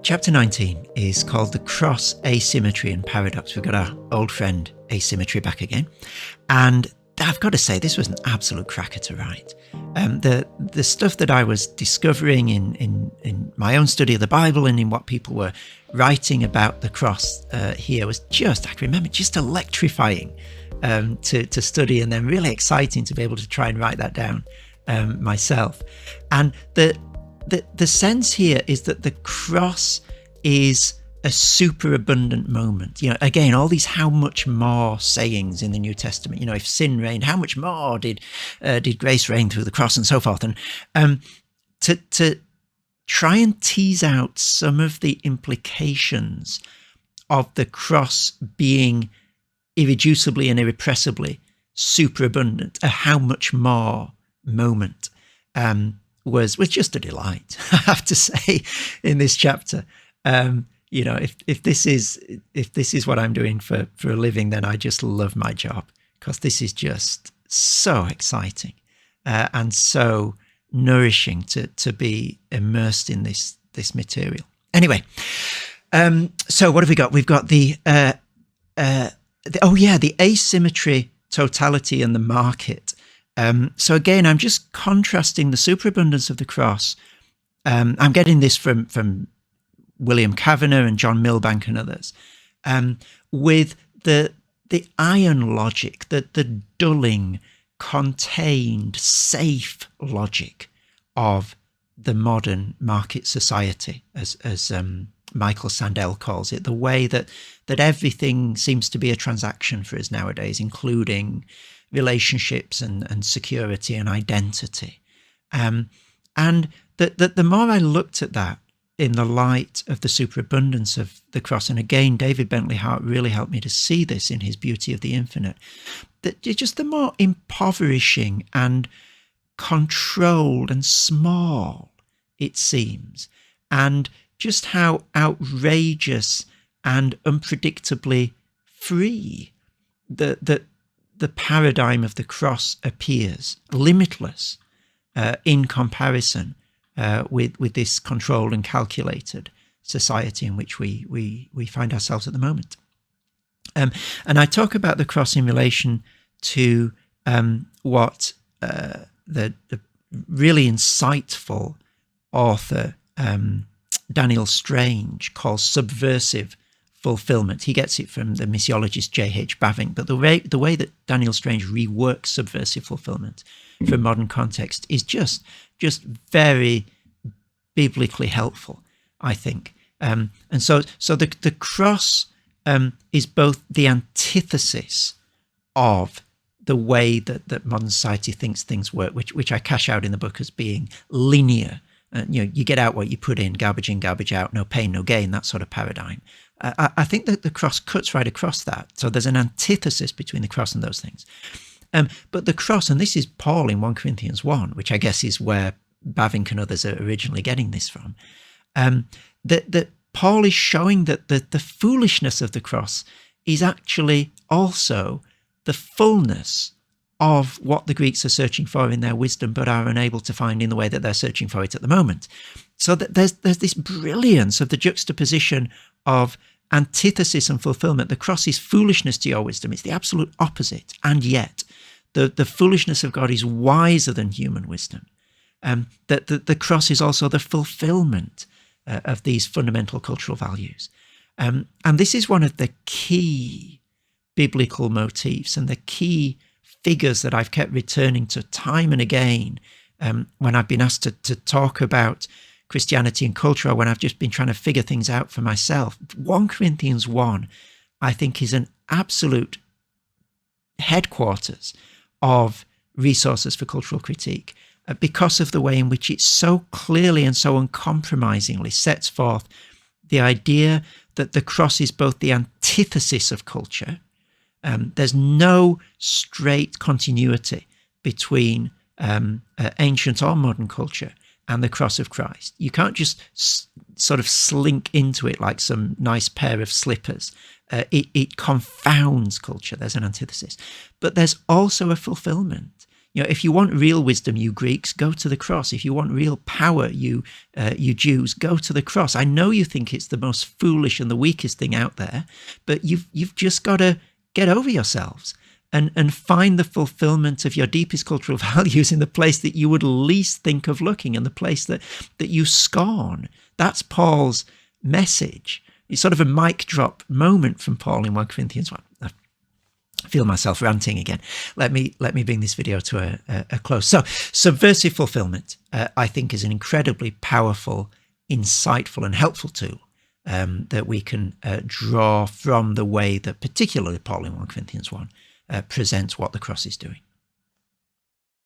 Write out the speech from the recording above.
Chapter 19 is called The Cross, Asymmetry and Paradox. We've got our old friend Asymmetry back again. And I've got to say, this was an absolute cracker to write. The stuff that I was discovering in my own study of the Bible and in what people were writing about the cross here was just, I can remember, just electrifying to study, and then really exciting to be able to try and write that down myself. And the sense here is that the cross is a superabundant moment. You know, again, all these "how much more" sayings in the New Testament. You know, if sin reigned, how much more did grace reign through the cross, and so forth. And to try and tease out some of the implications of the cross being irreducibly and irrepressibly superabundant, a "how much more" moment. Was just a delight, I have to say, in this chapter. You know, if this is what I'm doing for a living, then I just love my job, because this is just so exciting and so nourishing to be immersed in this material. Anyway, so what have we got? We've got the asymmetry, totality, and the market. So again, I'm just contrasting the superabundance of the cross. I'm getting this from William Kavanagh and John Milbank and others, with the iron logic, the dulling, contained, safe logic of the modern market society, as Michael Sandel calls it, the way that everything seems to be a transaction for us nowadays, including relationships and security and identity. And the more I looked at that in the light of the superabundance of the cross, and again, David Bentley Hart really helped me to see this in his Beauty of the Infinite, that just the more impoverishing and controlled and small it seems, and just how outrageous and unpredictably free the paradigm of the cross appears, limitless in comparison with this controlled and calculated society in which we find ourselves at the moment. And I talk about the cross in relation to what the really insightful author Daniel Strange calls subversive fulfillment. He gets it from the missiologist J.H. Bavinck, but the way that Daniel Strange reworks subversive fulfillment for modern context is just very biblically helpful, I think. And so the cross is both the antithesis of the way that modern society thinks things work, which I cash out in the book as being linear. You get out what you put in, garbage out, no pain, no gain, that sort of paradigm. I think that the cross cuts right across that. So there's an antithesis between the cross and those things. But the cross, and this is Paul in 1 Corinthians 1, which I guess is where Bavinck and others are originally getting this from, that Paul is showing that the foolishness of the cross is actually also the fullness of what the Greeks are searching for in their wisdom, but are unable to find in the way that they're searching for it at the moment. So that there's this brilliance of the juxtaposition of antithesis and fulfillment. The cross is foolishness to your wisdom. It's the absolute opposite. And yet the foolishness of God is wiser than human wisdom. That the cross is also the fulfillment of these fundamental cultural values. And this is one of the key biblical motifs and the key figures that I've kept returning to time and again when I've been asked to talk about Christianity and culture, or when I've just been trying to figure things out for myself. 1 Corinthians 1, I think, is an absolute headquarters of resources for cultural critique because of the way in which it so clearly and so uncompromisingly sets forth the idea that the cross is both the antithesis of culture. There's no straight continuity between ancient or modern culture and the cross of Christ. You can't just sort of slink into it like some nice pair of slippers. It confounds culture. There's an antithesis. But there's also a fulfillment. You know, if you want real wisdom, you Greeks, go to the cross. If you want real power, you Jews, go to the cross. I know you think it's the most foolish and the weakest thing out there, but you've just got to get over yourselves and find the fulfillment of your deepest cultural values in the place that you would least think of looking, and the place that you scorn. That's Paul's message. It's sort of a mic drop moment from Paul in 1 Corinthians 1. I feel myself ranting again. Let me bring this video to a close. So subversive fulfillment, I think, is an incredibly powerful, insightful and helpful tool that we can draw from the way that particularly Paul in 1 Corinthians 1 presents what the cross is doing.